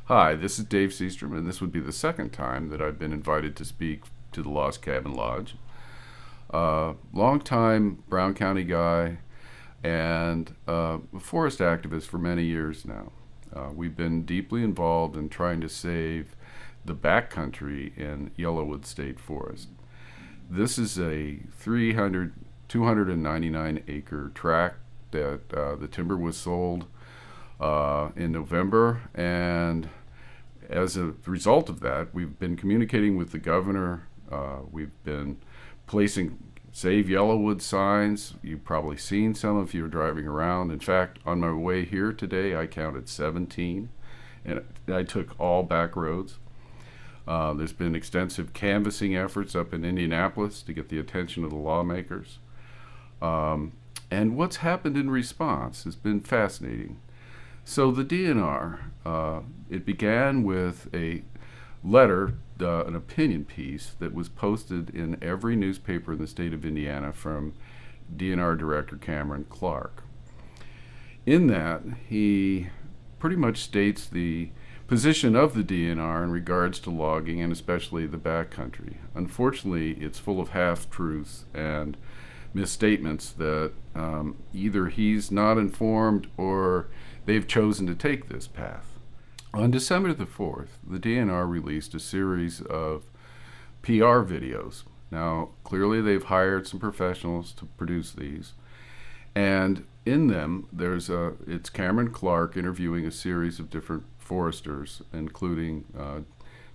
Hi, this is Dave Seastrom, and this would be the second time that I've been invited to speak to the Lost Cabin Lodge. Long-time Brown County guy and a forest activist for many years now. We've been deeply involved in trying to save the backcountry in Yellowwood State Forest. This is a 299 acre tract that the timber was sold in November, and as a result of that, we've been communicating with the governor. We've been placing Save Yellowwood signs. You've probably seen some if you're driving around. In fact, on my way here today, I counted 17, and I took all back roads. There's been extensive canvassing efforts up in Indianapolis to get the attention of the lawmakers. And what's happened in response has been fascinating. So the DNR, it began with a letter, an opinion piece that was posted in every newspaper in the state of Indiana from DNR Director Cameron Clark. In that, he pretty much states the position of the DNR in regards to logging, and especially the backcountry. Unfortunately, it's full of half-truths and misstatements that either he's not informed or they've chosen to take this path. On December the 4th, the DNR released a series of PR videos. Now, clearly they've hired some professionals to produce these, and in them it's Cameron Clark interviewing a series of different foresters, including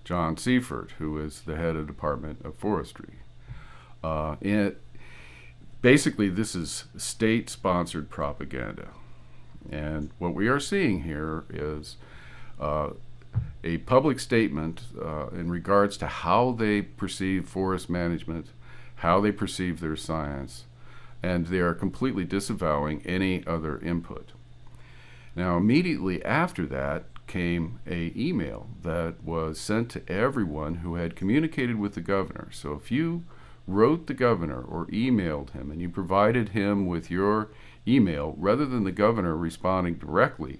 John Seifert, who is the head of Department of Forestry. Basically, this is state-sponsored propaganda. And what we are seeing here is a public statement in regards to how they perceive forest management, how they perceive their science, and they are completely disavowing any other input. Now, immediately after that came an email that was sent to everyone who had communicated with the governor. So if you wrote the governor or emailed him and you provided him with your email, rather than the governor responding directly,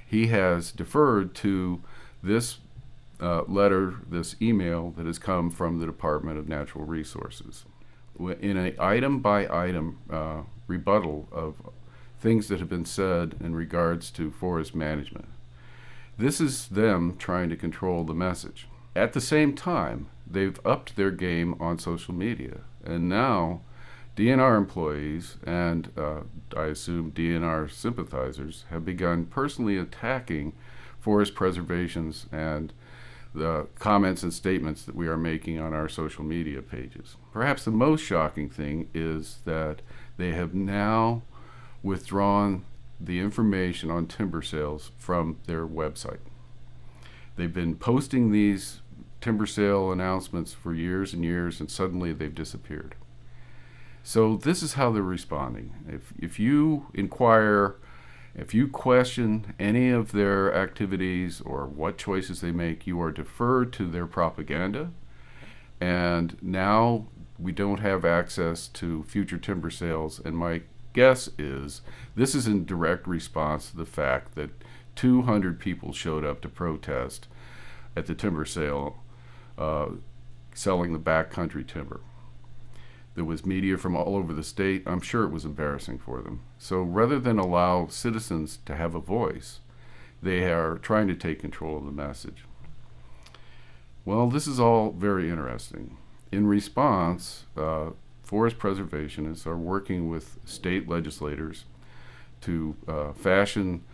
he has deferred to this letter, this email that has come from the Department of Natural Resources in an item-by-item rebuttal of things that have been said in regards to forest management. This is them trying to control the message. At the same time, they've upped their game on social media, and now DNR employees and I assume DNR sympathizers have begun personally attacking forest preservations and the comments and statements that we are making on our social media pages. Perhaps the most shocking thing is that they have now withdrawn the information on timber sales from their website. They've been posting these timber sale announcements for years and years, and suddenly they've disappeared. So this is how they're responding. If you inquire, if you question any of their activities or what choices they make, you are deferred to their propaganda. And now we don't have access to future timber sales. And my guess is this is in direct response to the fact that 200 people showed up to protest at the timber sale, selling the backcountry timber. There was media from all over the state. I'm sure it was embarrassing for them. So rather than allow citizens to have a voice, they are trying to take control of the message. Well, this is all very interesting. In response, forest preservationists are working with state legislators to fashion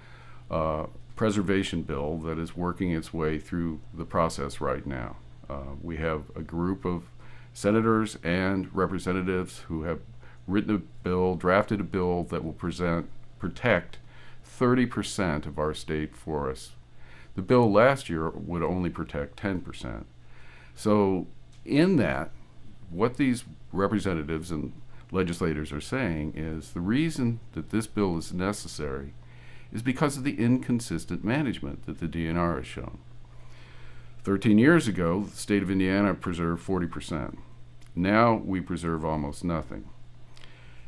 a preservation bill that is working its way through the process right now. We have a group of senators and representatives who have written a bill, drafted a bill that will protect 30% of our state forests. The bill last year would only protect 10%. So in that, what these representatives and legislators are saying is the reason that this bill is necessary is because of the inconsistent management that the DNR has shown. 13 years ago, the state of Indiana preserved 40%. Now we preserve almost nothing.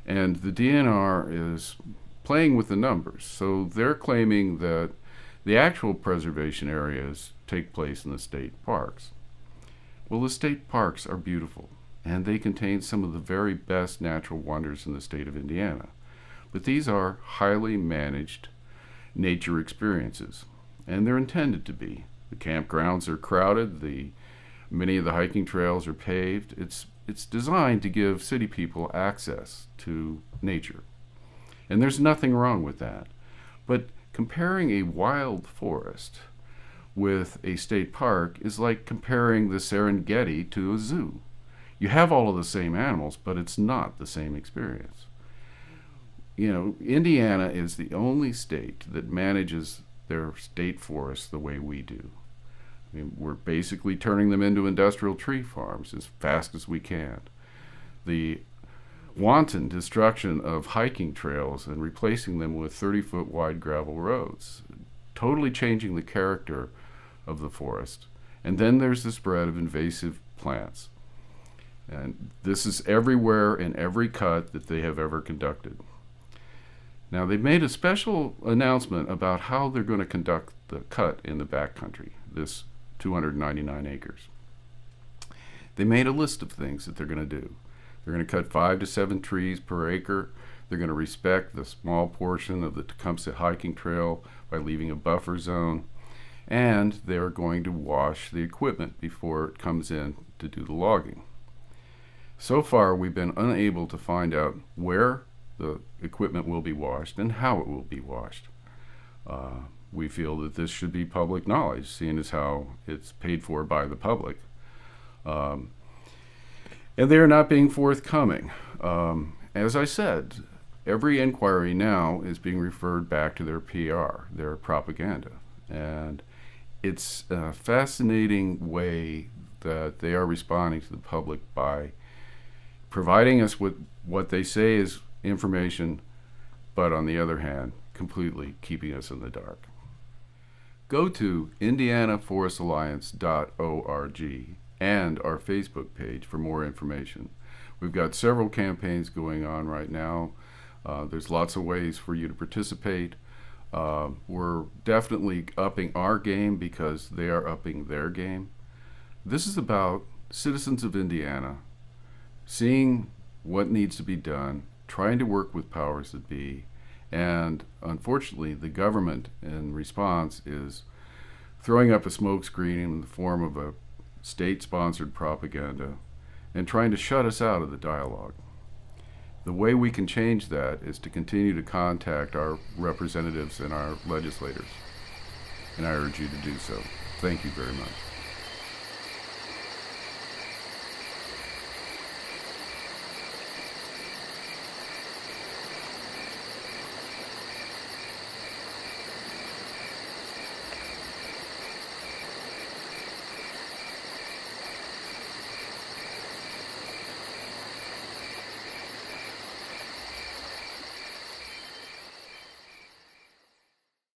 And the DNR is playing with the numbers. So they're claiming that The actual preservation areas take place in the state parks. Well, the state parks are beautiful, and they contain some of the very best natural wonders in the state of Indiana. But these are highly managed nature experiences, and they're intended to be. The campgrounds are crowded, many of the hiking trails are paved. It's designed to give city people access to nature. And there's nothing wrong with that. But comparing a wild forest with a state park is like comparing the Serengeti to a zoo. You have all of the same animals, but it's not the same experience. You know, Indiana is the only state that manages their state forests the way we do. I mean, we're basically turning them into industrial tree farms as fast as we can. The wanton destruction of hiking trails and replacing them with 30-foot wide gravel roads, totally changing the character of the forest. And then there's the spread of invasive plants. And this is everywhere in every cut that they have ever conducted. Now, they've made a special announcement about how they're going to conduct the cut in the backcountry, this 299 acres. They made a list of things that they're going to do. They're going to cut 5 to 7 trees per acre. They're going to respect the small portion of the Tecumseh hiking trail by leaving a buffer zone. And they're going to wash the equipment before it comes in to do the logging. So far, we've been unable to find out where the equipment will be washed and how it will be washed. We feel that this should be public knowledge, seeing as how it's paid for by the public. And they are not being forthcoming. As I said, every inquiry now is being referred back to their PR, their propaganda. And it's a fascinating way that they are responding to the public by providing us with what they say is information, but on the other hand, completely keeping us in the dark. Go to indianaforestalliance.org and our Facebook page for more information. We've got several campaigns going on right now. There's lots of ways for you to participate. We're definitely upping our game because they are upping their game. This is about citizens of Indiana seeing what needs to be done, trying to work with powers that be, and unfortunately the government in response is throwing up a smokescreen in the form of a state-sponsored propaganda and trying to shut us out of the dialogue. The way we can change that is to continue to contact our representatives and our legislators, and I urge you to do so. Thank you very much.